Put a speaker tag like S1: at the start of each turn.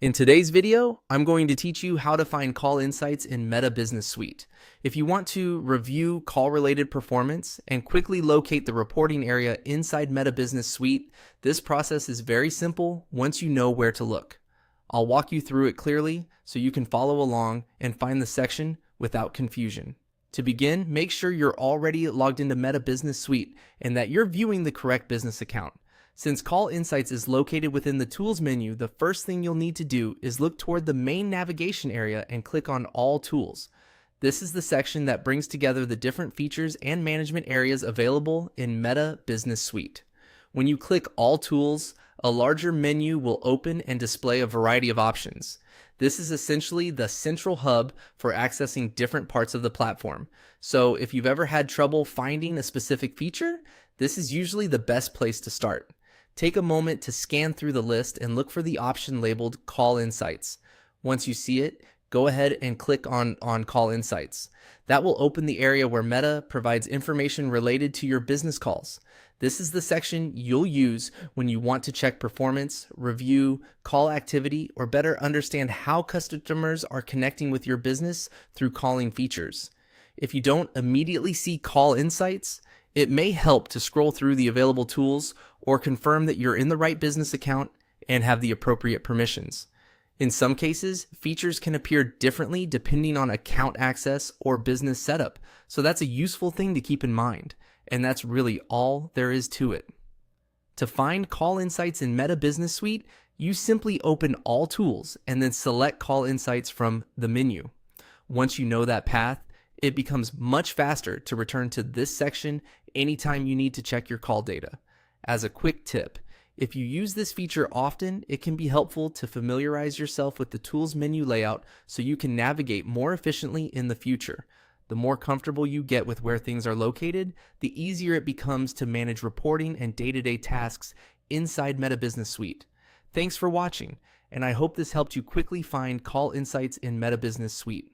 S1: In today's video, I'm going to teach you how to find call insights in Meta Business Suite. If you want to review call-related performance and quickly locate the reporting area inside Meta Business Suite, this process is very simple once you know where to look. I'll walk you through it clearly so you can follow along and find the section without confusion. To begin, make sure you're already logged into Meta Business Suite and that you're viewing the correct business account. Since Call Insights is located within the Tools menu, the first thing you'll need to do is look toward the main navigation area and click on All Tools. This is the section that brings together the different features and management areas available in Meta Business Suite. When you click All Tools, a larger menu will open and display a variety of options. This is essentially the central hub for accessing different parts of the platform. So if you've ever had trouble finding a specific feature, this is usually the best place to start. Take a moment to scan through the list and look for the option labeled Call Insights. Once you see it, go ahead and click on Call Insights. That will open the area where Meta provides information related to your business calls. This is the section you'll use when you want to check performance, review call activity, or better understand how customers are connecting with your business through calling features. If you don't immediately see Call Insights, it may help to scroll through the available tools or confirm that you're in the right business account and have the appropriate permissions. In some cases, features can appear differently depending on account access or business setup, so that's a useful thing to keep in mind, and that's really all there is to it. To find Call Insights in Meta Business Suite, you simply open All Tools and then select Call Insights from the menu. Once you know that path, it becomes much faster to return to this section anytime you need to check your call data. As a quick tip, if you use this feature often, it can be helpful to familiarize yourself with the tools menu layout so you can navigate more efficiently in the future. The more comfortable you get with where things are located, the easier it becomes to manage reporting and day-to-day tasks inside Meta Business Suite. Thanks for watching, and I hope this helped you quickly find Call Insights in Meta Business Suite.